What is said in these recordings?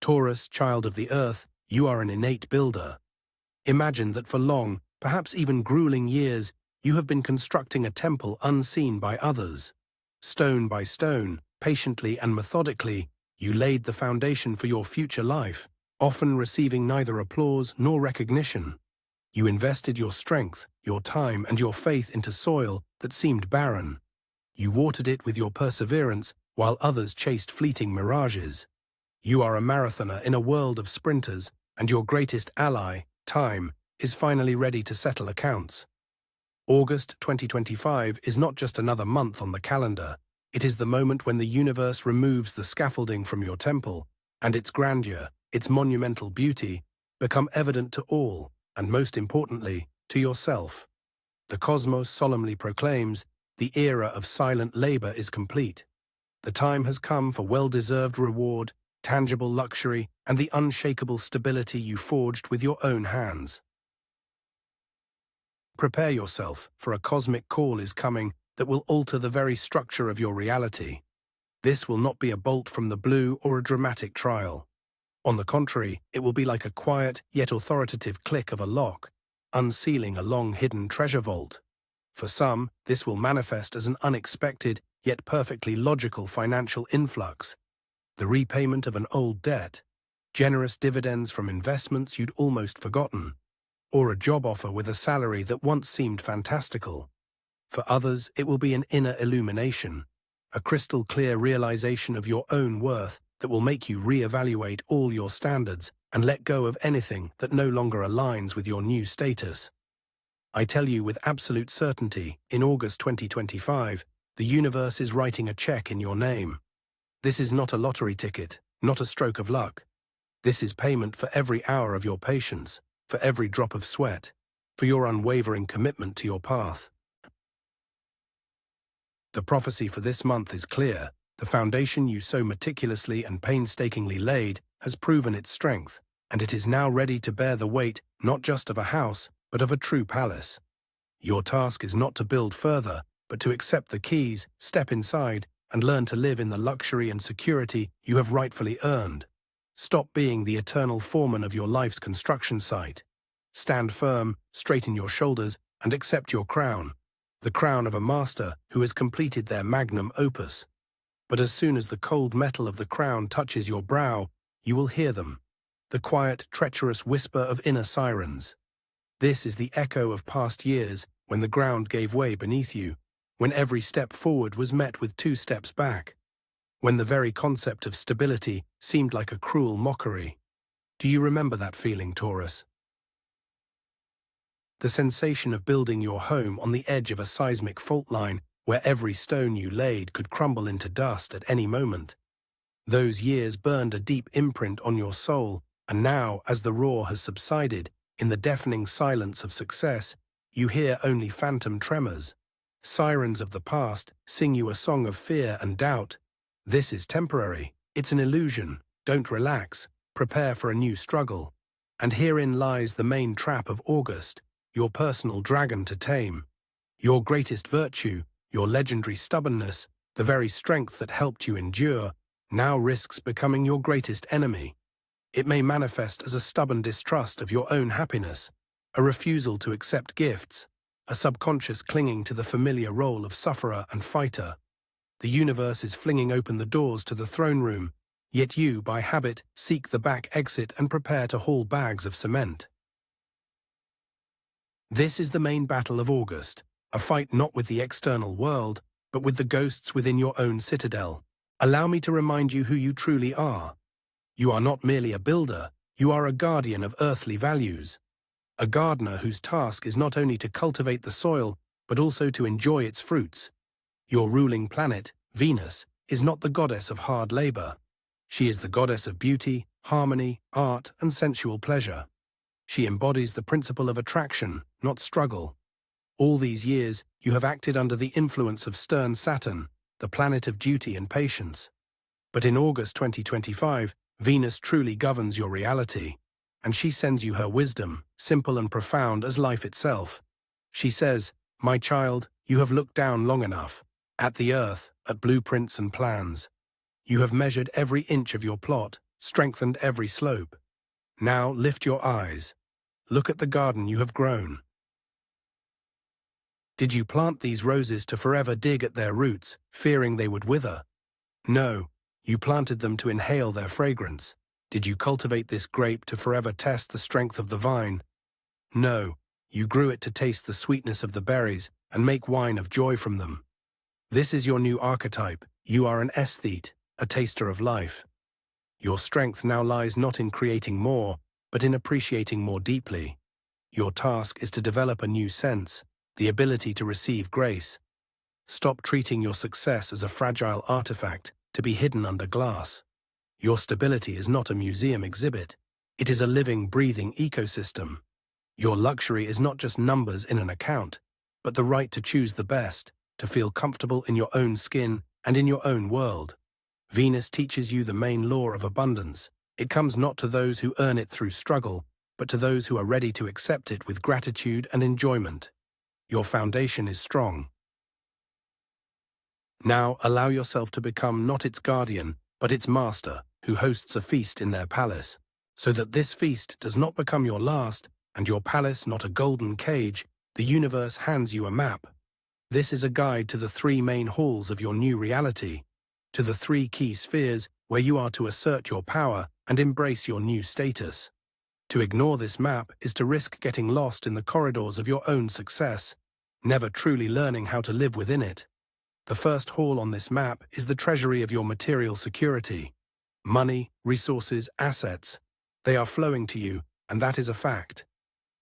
Taurus, child of the earth, you are an innate builder. Imagine that for long, perhaps even grueling years, you have been constructing a temple unseen by others. Stone by stone, patiently and methodically, you laid the foundation for your future life, often receiving neither applause nor recognition. You invested your strength, your time, and your faith into soil that seemed barren. You watered it with your perseverance while others chased fleeting mirages. You are a marathoner in a world of sprinters, and your greatest ally, time, is finally ready to settle accounts. August 2025 is not just another month on the calendar. It is the moment when the universe removes the scaffolding from your temple, and its grandeur, its monumental beauty, become evident to all, and most importantly, to yourself. The cosmos solemnly proclaims, the era of silent labor is complete. The time has come for well-deserved reward, tangible luxury, and the unshakable stability you forged with your own hands. Prepare yourself, for a cosmic call is coming that will alter the very structure of your reality. This will not be a bolt from the blue or a dramatic trial. On the contrary, it will be like a quiet yet authoritative click of a lock, unsealing a long-hidden treasure vault. For some, this will manifest as an unexpected yet perfectly logical financial influx, the repayment of an old debt, generous dividends from investments you'd almost forgotten, or a job offer with a salary that once seemed fantastical. For others, it will be an inner illumination, a crystal-clear realization of your own worth that will make you re-evaluate all your standards and let go of anything that no longer aligns with your new status. I tell you with absolute certainty, in August 2025, the universe is writing a check in your name. This is not a lottery ticket, not a stroke of luck. This is payment for every hour of your patience, for every drop of sweat, for your unwavering commitment to your path. The prophecy for this month is clear. The foundation you so meticulously and painstakingly laid has proven its strength, and it is now ready to bear the weight not just of a house, but of a true palace. Your task is not to build further, but to accept the keys, step inside, and learn to live in the luxury and security you have rightfully earned. Stop being the eternal foreman of your life's construction site. Stand firm, straighten your shoulders, and accept your crown, the crown of a master who has completed their magnum opus. But as soon as the cold metal of the crown touches your brow, you will hear them, the quiet, treacherous whisper of inner sirens. This is the echo of past years when the ground gave way beneath you, when every step forward was met with 2 steps back, when the very concept of stability seemed like a cruel mockery. Do you remember that feeling, Taurus? The sensation of building your home on the edge of a seismic fault line where every stone you laid could crumble into dust at any moment. Those years burned a deep imprint on your soul, and now, as the roar has subsided, in the deafening silence of success, you hear only phantom tremors. Sirens of the past sing you a song of fear and doubt. This is temporary. It's an illusion. Don't relax. Prepare for a new struggle. And herein lies the main trap of August, your personal dragon to tame. Your greatest virtue, your legendary stubbornness, the very strength that helped you endure, now risks becoming your greatest enemy. It may manifest as a stubborn distrust of your own happiness, a refusal to accept gifts, a subconscious clinging to the familiar role of sufferer and fighter. The universe is flinging open the doors to the throne room, yet you, by habit, seek the back exit and prepare to haul bags of cement. This is the main battle of August, a fight not with the external world, but with the ghosts within your own citadel. Allow me to remind you who you truly are. You are not merely a builder, you are a guardian of earthly values. A gardener whose task is not only to cultivate the soil, but also to enjoy its fruits. Your ruling planet, Venus, is not the goddess of hard labor. She is the goddess of beauty, harmony, art, and sensual pleasure. She embodies the principle of attraction, not struggle. All these years, you have acted under the influence of stern Saturn, the planet of duty and patience. But in August 2025, Venus truly governs your reality, and she sends you her wisdom, simple and profound as life itself. She says, "My child, you have looked down long enough, at the earth, at blueprints and plans. You have measured every inch of your plot, strengthened every slope. Now lift your eyes. Look at the garden you have grown. Did you plant these roses to forever dig at their roots, fearing they would wither? No, you planted them to inhale their fragrance. Did you cultivate this grape to forever test the strength of the vine? No, you grew it to taste the sweetness of the berries and make wine of joy from them. This is your new archetype. You are an aesthete, a taster of life. Your strength now lies not in creating more, but in appreciating more deeply. Your task is to develop a new sense, the ability to receive grace. Stop treating your success as a fragile artifact to be hidden under glass. Your stability is not a museum exhibit. It is a living, breathing ecosystem. Your luxury is not just numbers in an account, but the right to choose the best, to feel comfortable in your own skin and in your own world. Venus teaches you the main law of abundance. It comes not to those who earn it through struggle, but to those who are ready to accept it with gratitude and enjoyment. Your foundation is strong. Now allow yourself to become not its guardian, but its master, who hosts a feast in their palace, so that this feast does not become your last, and your palace not a golden cage. The universe hands you a map. This is a guide to the 3 main halls of your new reality, to the 3 key spheres where you are to assert your power and embrace your new status. To ignore this map is to risk getting lost in the corridors of your own success, never truly learning how to live within it. The first hall on this map is the treasury of your material security. Money, resources, assets. They are flowing to you, and that is a fact.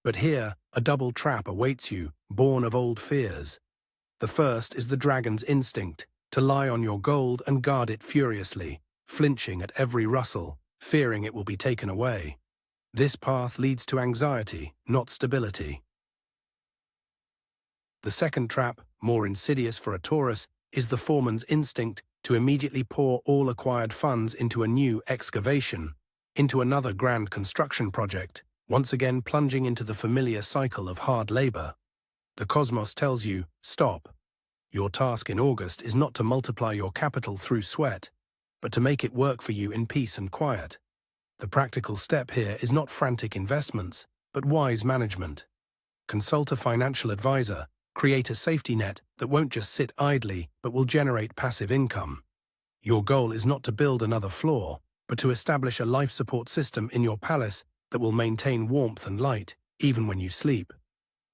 But here, a double trap awaits you, born of old fears. The first is the dragon's instinct, to lie on your gold and guard it furiously, flinching at every rustle, fearing it will be taken away. This path leads to anxiety, not stability. The second trap, more insidious for a Taurus, is the foreman's instinct to immediately pour all acquired funds into a new excavation, into another grand construction project, once again plunging into the familiar cycle of hard labor. The cosmos tells you, stop. Your task in August is not to multiply your capital through sweat, but to make it work for you in peace and quiet. The practical step here is not frantic investments, but wise management. Consult a financial advisor. Create a safety net that won't just sit idly, but will generate passive income. Your goal is not to build another floor, but to establish a life support system in your palace that will maintain warmth and light, even when you sleep.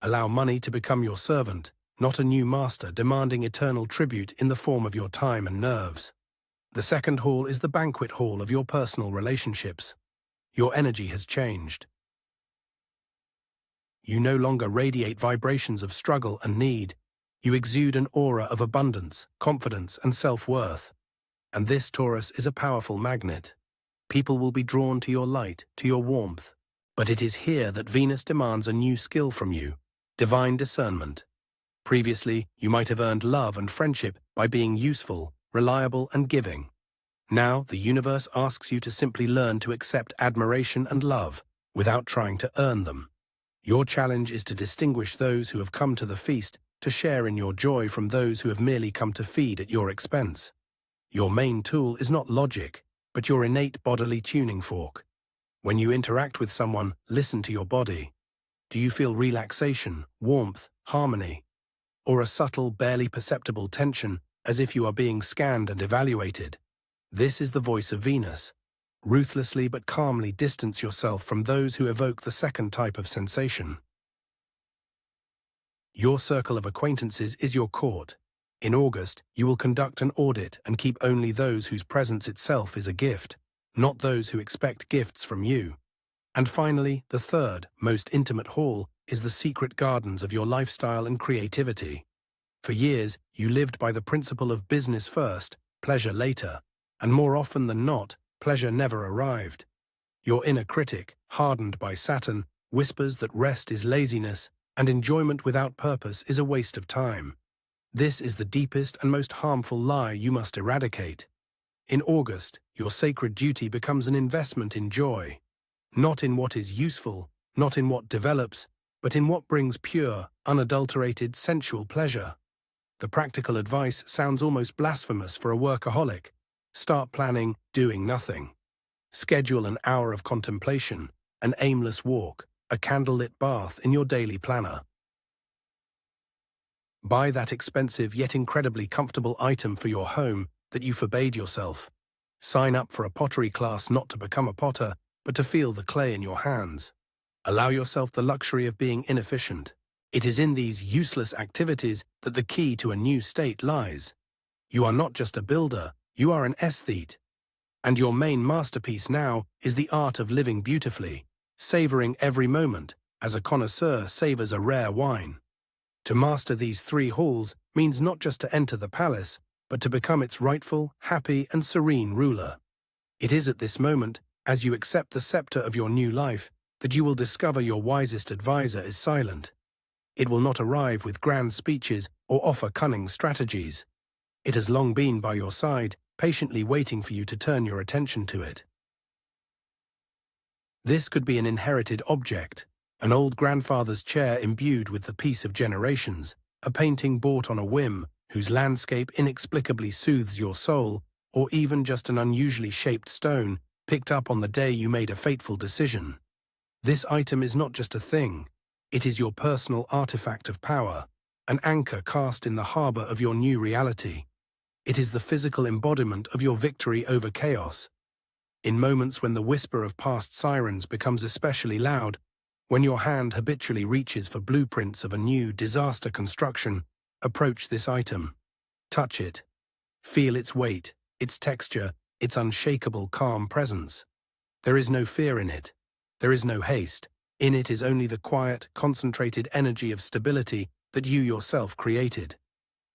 Allow money to become your servant, not a new master demanding eternal tribute in the form of your time and nerves. The second hall is the banquet hall of your personal relationships. Your energy has changed. You no longer radiate vibrations of struggle and need. You exude an aura of abundance, confidence, and self-worth. And this, Taurus, is a powerful magnet. People will be drawn to your light, to your warmth. But it is here that Venus demands a new skill from you, divine discernment. Previously, you might have earned love and friendship by being useful, reliable, and giving. Now, the universe asks you to simply learn to accept admiration and love without trying to earn them. Your challenge is to distinguish those who have come to the feast to share in your joy from those who have merely come to feed at your expense. Your main tool is not logic, but your innate bodily tuning fork. When you interact with someone, listen to your body. Do you feel relaxation, warmth, harmony? Or a subtle, barely perceptible tension, as if you are being scanned and evaluated? This is the voice of Venus. Ruthlessly but calmly distance yourself from those who evoke the second type of sensation. Your circle of acquaintances is your court. In August, you will conduct an audit and keep only those whose presence itself is a gift, not those who expect gifts from you. And finally, the third, most intimate hall is the secret gardens of your lifestyle and creativity. For years, you lived by the principle of business first, pleasure later, and more often than not, pleasure never arrived. Your inner critic, hardened by Saturn, whispers that rest is laziness and enjoyment without purpose is a waste of time. This is the deepest and most harmful lie you must eradicate. In August, your sacred duty becomes an investment in joy, not in what is useful, not in what develops, but in what brings pure, unadulterated, sensual pleasure. The practical advice sounds almost blasphemous for a workaholic. Start planning, doing nothing. Schedule an hour of contemplation, an aimless walk, a candlelit bath in your daily planner. Buy that expensive yet incredibly comfortable item for your home that you forbade yourself. Sign up for a pottery class not to become a potter, but to feel the clay in your hands. Allow yourself the luxury of being inefficient. It is in these useless activities that the key to a new state lies. You are not just a builder, you are an aesthete. And your main masterpiece now is the art of living beautifully, savoring every moment, as a connoisseur savors a rare wine. To master these three halls means not just to enter the palace, but to become its rightful, happy, and serene ruler. It is at this moment, as you accept the scepter of your new life, that you will discover your wisest advisor is silent. It will not arrive with grand speeches or offer cunning strategies. It has long been by your side, patiently waiting for you to turn your attention to it. This could be an inherited object, an old grandfather's chair imbued with the peace of generations, a painting bought on a whim whose landscape inexplicably soothes your soul, or even just an unusually shaped stone picked up on the day you made a fateful decision. This item is not just a thing, it is your personal artifact of power, an anchor cast in the harbor of your new reality. It is the physical embodiment of your victory over chaos. In moments when the whisper of past sirens becomes especially loud, when your hand habitually reaches for blueprints of a new disaster construction, approach this item. Touch it. Feel its weight, its texture, its unshakable calm presence. There is no fear in it. There is no haste. In it is only the quiet, concentrated energy of stability that you yourself created.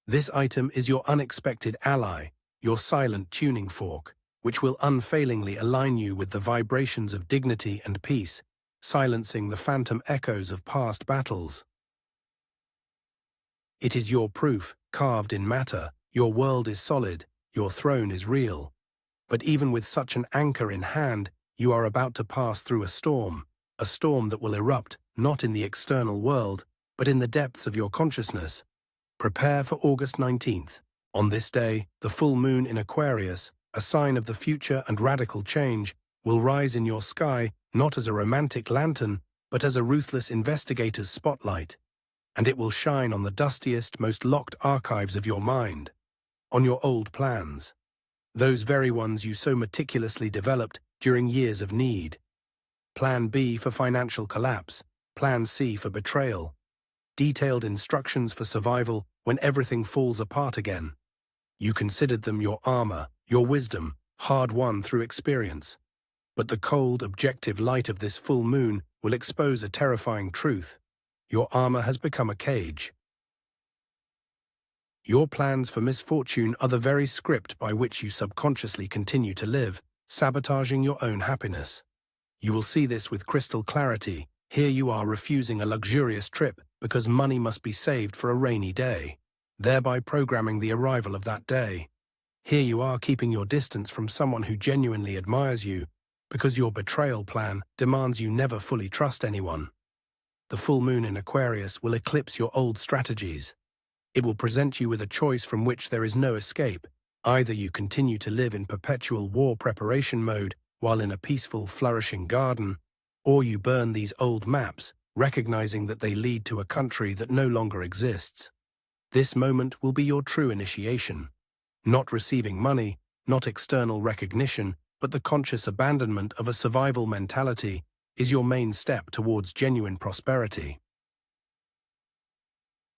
This item is your unexpected ally, your silent tuning fork, which will unfailingly align you with the vibrations of dignity and peace, silencing the phantom echoes of past battles. It is your proof, carved in matter, your world is solid, your throne is real. But even with such an anchor in hand, you are about to pass through a storm that will erupt not in the external world, but in the depths of your consciousness. Prepare for August 19th. On this day, the full moon in Aquarius, a sign of the future and radical change, will rise in your sky not as a romantic lantern, but as a ruthless investigator's spotlight. And it will shine on the dustiest, most locked archives of your mind, on your old plans, those very ones you so meticulously developed during years of need. Plan B for financial collapse, Plan C for betrayal, detailed instructions for survival when everything falls apart again. You considered them your armor, your wisdom, hard-won through experience. But the cold, objective light of this full moon will expose a terrifying truth. Your armor has become a cage. Your plans for misfortune are the very script by which you subconsciously continue to live, sabotaging your own happiness. You will see this with crystal clarity. Here you are refusing a luxurious trip because money must be saved for a rainy day, thereby programming the arrival of that day. Here you are keeping your distance from someone who genuinely admires you, because your betrayal plan demands you never fully trust anyone. The full moon in Aquarius will eclipse your old strategies. It will present you with a choice from which there is no escape. Either you continue to live in perpetual war preparation mode while in a peaceful, flourishing garden, or you burn these old maps, recognizing that they lead to a country that no longer exists. This moment will be your true initiation. Not receiving money, not external recognition, but the conscious abandonment of a survival mentality is your main step towards genuine prosperity.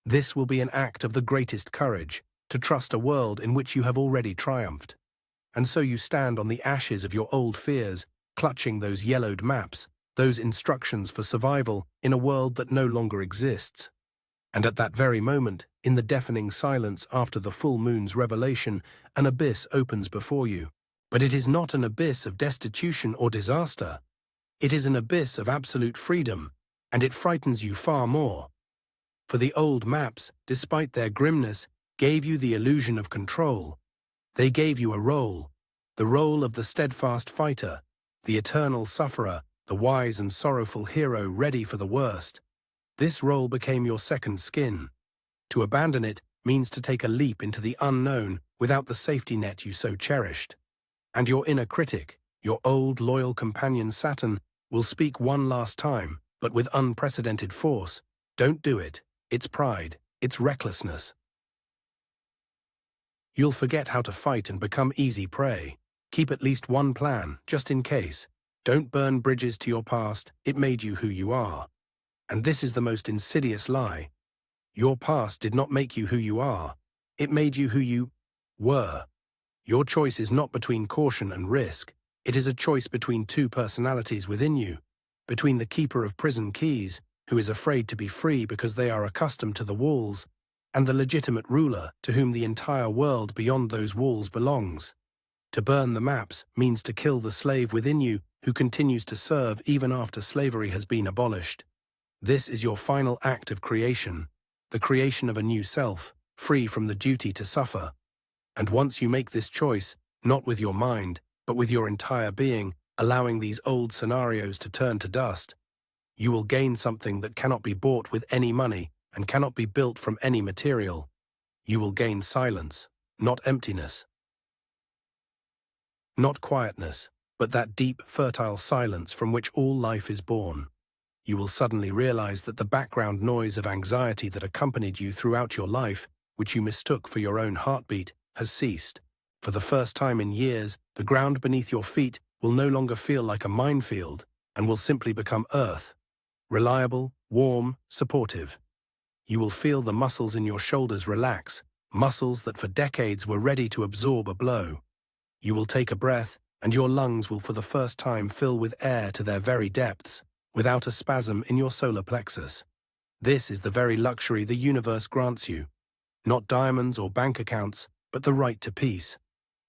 This will be an act of the greatest courage, to trust a world in which you have already triumphed. And so you stand on the ashes of your old fears, clutching those yellowed maps, those instructions for survival in a world that no longer exists. And at that very moment, in the deafening silence after the full moon's revelation, an abyss opens before you. But it is not an abyss of destitution or disaster. It is an abyss of absolute freedom, and it frightens you far more. For the old maps, despite their grimness, gave you the illusion of control. They gave you a role, the role of the steadfast fighter, the eternal sufferer, the wise and sorrowful hero ready for the worst. This role became your second skin. To abandon it means to take a leap into the unknown without the safety net you so cherished. And your inner critic, Your old, loyal companion Saturn will speak one last time, but with unprecedented force. Don't do it. It's pride. It's recklessness. You'll forget how to fight and become easy prey. Keep at least one plan, just in case. Don't burn bridges to your past. It made you who you are. And this is the most insidious lie. Your past did not make you who you are. It made you who you were. Your choice is not between caution and risk. It is a choice between two personalities within you, between the keeper of prison keys, who is afraid to be free because they are accustomed to the walls, and the legitimate ruler to whom the entire world beyond those walls belongs. To burn the maps means to kill the slave within you who continues to serve even after slavery has been abolished. This is your final act of creation, the creation of a new self, free from the duty to suffer. And once you make this choice, not with your mind, but with your entire being, allowing these old scenarios to turn to dust, you will gain something that cannot be bought with any money and cannot be built from any material. You will gain silence, not emptiness. Not quietness, but that deep, fertile silence from which all life is born. You will suddenly realize that the background noise of anxiety that accompanied you throughout your life, which you mistook for your own heartbeat, has ceased. For the first time in years, the ground beneath your feet will no longer feel like a minefield and will simply become earth. Reliable, warm, supportive. You will feel the muscles in your shoulders relax, muscles that for decades were ready to absorb a blow. You will take a breath, and your lungs will for the first time fill with air to their very depths, without a spasm in your solar plexus. This is the very luxury the universe grants you. Not diamonds or bank accounts, but the right to peace.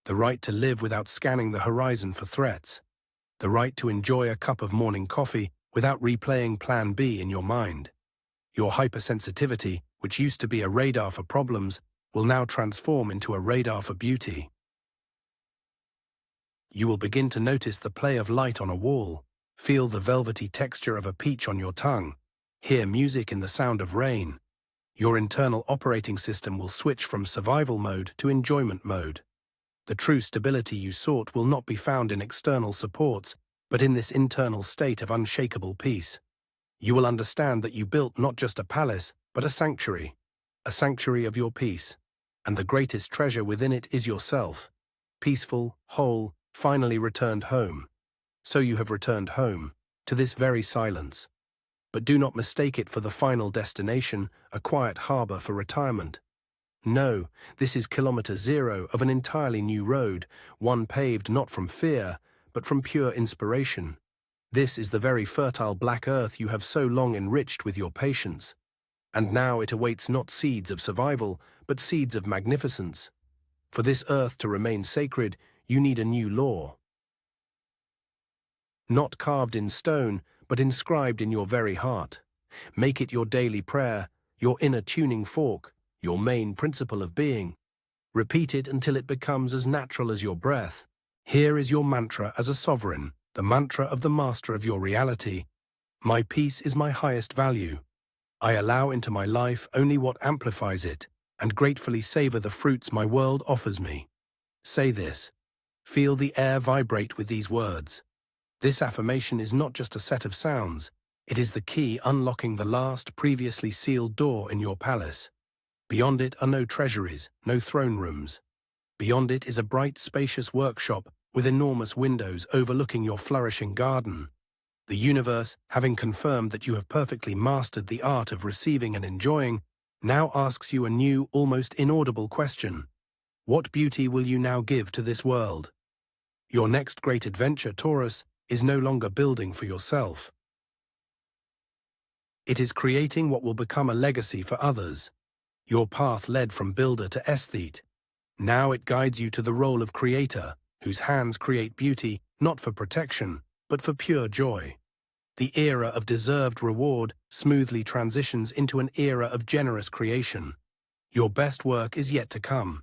The right to live without scanning the horizon for threats. The right to enjoy a cup of morning coffee without replaying Plan B in your mind. Your hypersensitivity, which used to be a radar for problems, will now transform into a radar for beauty. You will begin to notice the play of light on a wall, feel the velvety texture of a peach on your tongue, hear music in the sound of rain. Your internal operating system will switch from survival mode to enjoyment mode. The true stability you sought will not be found in external supports, but in this internal state of unshakable peace. You will understand that you built not just a palace, but a sanctuary of your peace. And the greatest treasure within it is yourself. Peaceful, whole, finally returned home. So you have returned home, to this very silence. But do not mistake it for the final destination, a quiet harbor for retirement. No, this is kilometer zero of an entirely new road, one paved not from fear, but from pure inspiration. This is the very fertile black earth you have so long enriched with your patience. And now it awaits not seeds of survival, but seeds of magnificence. For this earth to remain sacred, you need a new law. Not carved in stone, but inscribed in your very heart. Make it your daily prayer, your inner tuning fork, your main principle of being. Repeat it until it becomes as natural as your breath. Here is your mantra as a sovereign, the mantra of the master of your reality. My peace is my highest value. I allow into my life only what amplifies it, and gratefully savor the fruits my world offers me. Say this. Feel the air vibrate with these words. This affirmation is not just a set of sounds, it is the key unlocking the last previously sealed door in your palace. Beyond it are no treasuries, no throne rooms. Beyond it is a bright, spacious workshop with enormous windows overlooking your flourishing garden. The universe, having confirmed that you have perfectly mastered the art of receiving and enjoying, now asks you a new, almost inaudible question. What beauty will you now give to this world? Your next great adventure, Taurus, is no longer building for yourself. It is creating what will become a legacy for others. Your path led from builder to aesthete. Now it guides you to the role of creator, whose hands create beauty not for protection, but for pure joy. The era of deserved reward smoothly transitions into an era of generous creation. Your best work is yet to come.